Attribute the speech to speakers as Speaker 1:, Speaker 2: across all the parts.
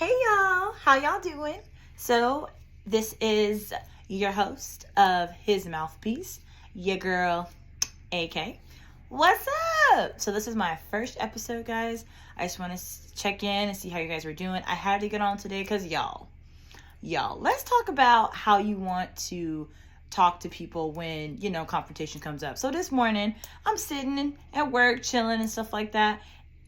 Speaker 1: Hey y'all, how y'all doing? So this is your host of His Mouthpiece, your girl, AK. What's up? So this is my first episode, guys. I just want to check in and see how you guys were doing. I had to get on today because y'all, let's talk about how you want to talk to people when, confrontation comes up. So this morning, I'm sitting at work, chilling and stuff like that.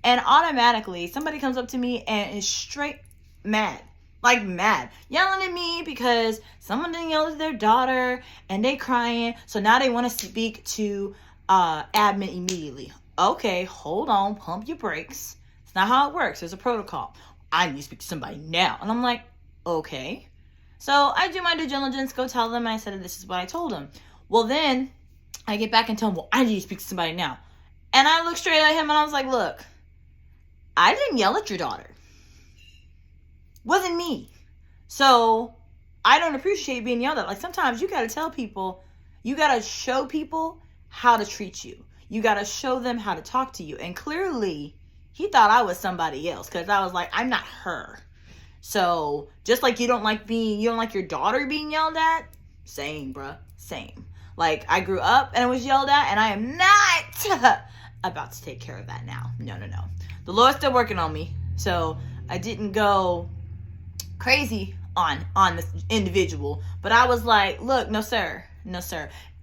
Speaker 1: And automatically, somebody comes up to me and is straight mad. Like mad. Yelling at me because someone didn't yell at their daughter and they crying. So now they want to speak to admin immediately. Okay, hold on. Pump your brakes. It's not how it works. There's a protocol. I need to speak to somebody now. And I'm like, okay. So I do my due diligence. Go tell them. I said this is what I told them. Well, then I get back and tell them, well, I need to speak to somebody now. And I look straight at him and I was like, look, I didn't yell at your daughter. Wasn't me. So I don't appreciate being yelled at. Like sometimes you got to tell people, you got to show people how to treat you. You got to show them how to talk to you. And clearly he thought I was somebody else because I was like, I'm not her. So just like you don't like your daughter being yelled at. Same, bruh. Same. Like I grew up and I was yelled at and I am not about to take care of that now. No. The Lord's still working on me. So I didn't go crazy on this individual. But I was like, look, no sir. And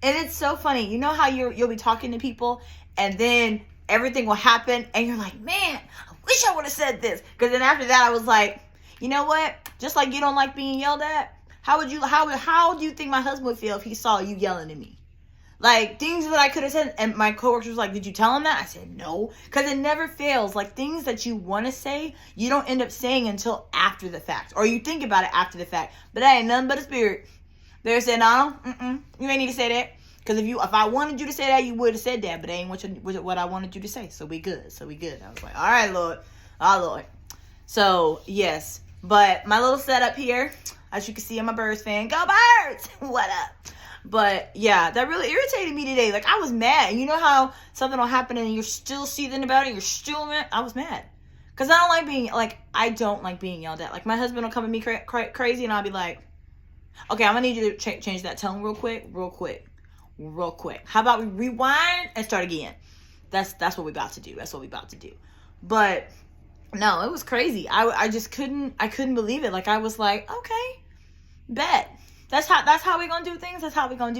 Speaker 1: it's so funny. You know how you'll be talking to people and then everything will happen and you're like, man, I wish I would have said this. Because then after that I was like, you know what? Just like you don't like being yelled at, how do you think my husband would feel if he saw you yelling at me? Like, things that I could have said, and my coworkers was like, did you tell him that? I said, no. Because it never fails. Like, things that you want to say, you don't end up saying until after the fact. Or you think about it after the fact. But that ain't nothing but a spirit. They're saying, no, you ain't need to say that. Because if I wanted you to say that, you would have said that. But it ain't what I wanted you to say. So we good. I was like, all right, Lord. Oh, Lord. So, yes. But my little setup here, as you can see, I'm a Birds fan. Go Birds! What up? But yeah, that really irritated me today. Like I was mad. And you know how something will happen and you're still seething about it. You're still mad. I was mad because I don't like being yelled at. Like my husband will come at me crazy and I'll be like, okay, I'm gonna need you to change that tone real quick. How about we rewind and start again? That's what we're about to do. But no, it was crazy. I just couldn't believe it. Like I was like, okay, bet. That's how we gonna do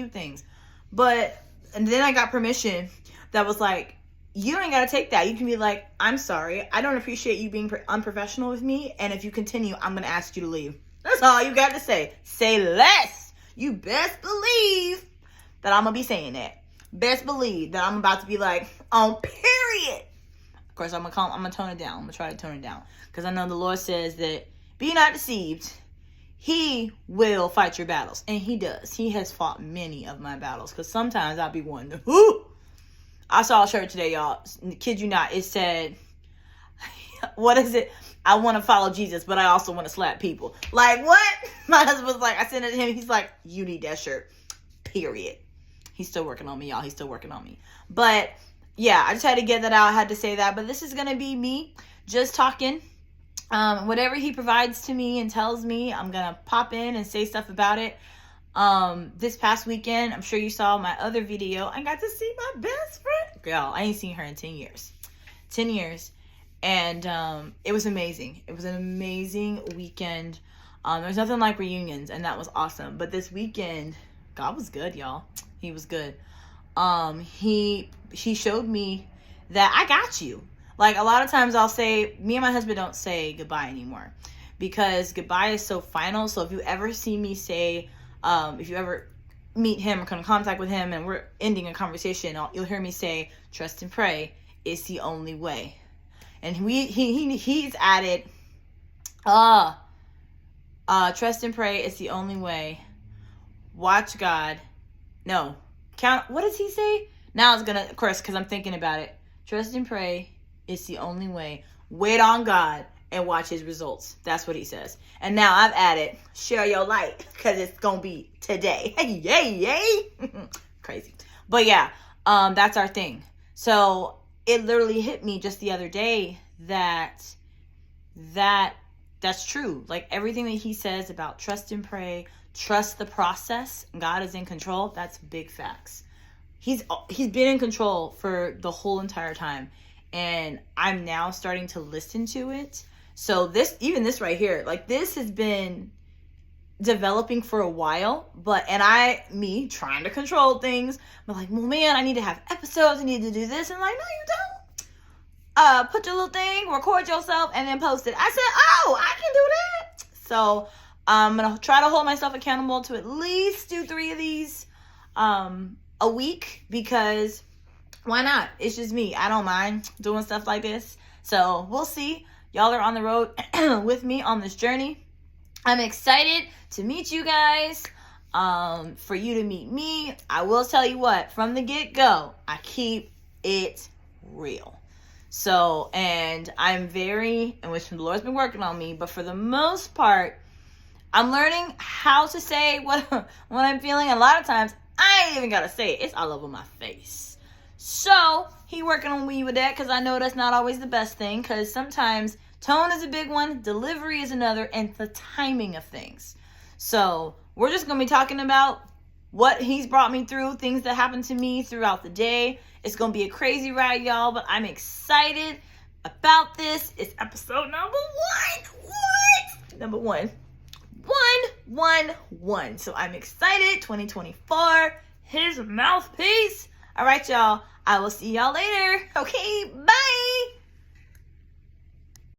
Speaker 1: things. But, and then I got permission that was like, you ain't gotta take that. You can be like, I'm sorry. I don't appreciate you being unprofessional with me. And if you continue, I'm gonna ask you to leave. That's all you got to say. Say less. You best believe that I'm gonna be saying that. Best believe that I'm about to be like, on period. Of course, I'm gonna tone it down. I'm gonna try to tone it down. Because I know the Lord says that, be not deceived. He will fight your battles. And he does. He has fought many of my battles. Because sometimes I'll be wondering, whoo! I saw a shirt today, y'all. Kid you not. It said, what is it? I want to follow Jesus, but I also want to slap people. Like, what? My husband was like, I sent it to him. He's like, you need that shirt. Period. He's still working on me, y'all. He's still working on me. But, yeah, I just had to get that out. I had to say that. But this is going to be me just talking. Whatever he provides to me and tells me, I'm going to pop in and say stuff about it. This past weekend, I'm sure you saw my other video. I got to see my best friend. Girl, I ain't seen her in 10 years. 10 years. And, it was amazing. It was an amazing weekend. There's nothing like reunions and that was awesome. But this weekend, God was good, y'all. He was good. He showed me that I got you. Like, a lot of times I'll say, me and my husband don't say goodbye anymore. Because goodbye is so final. So if you ever see me say, if you ever meet him or come in contact with him and we're ending a conversation, you'll hear me say, trust and pray is the only way. And he's added, trust and pray is the only way. Watch God. No. Count. What does he say? Now it's going to, of course, because I'm thinking about it. Trust and pray. It's the only way. Wait on God and watch his results. That's what he says. And now I've added, share your light because it's going to be today. Hey, yay. Crazy. But yeah, that's our thing. So it literally hit me just the other day that that's true. Like everything that he says about trust and pray, trust the process, God is in control. That's big facts. He's been in control for the whole entire time. And I'm now starting to listen to it. So this right here, like this has been developing for a while, me trying to control things, but like, well, man, I need to have episodes, I need to do this, and like, no, you don't. Put your little thing, record yourself, and then post it. I said, oh, I can do that. So I'm gonna try to hold myself accountable to at least do 3 of these a week, because why not? It's just me. I don't mind doing stuff like this. So we'll see. Y'all are on the road with me on this journey. I'm excited to meet you guys, for you to meet me. I will tell you what, from the get-go, I keep it real. So, and which the Lord's been working on me, but for the most part, I'm learning how to say what I'm feeling. A lot of times, I ain't even gotta say it. It's all over my face. So, he working on me with that, because I know that's not always the best thing, because sometimes tone is a big one, delivery is another, and the timing of things. So we're just going to be talking about what he's brought me through, things that happened to me throughout the day. It's going to be a crazy ride, y'all, but I'm excited about this. It's episode number 1. Number 1. 111. So I'm excited. 2024. His mouthpiece. All right, y'all. I will see y'all later. Okay, bye.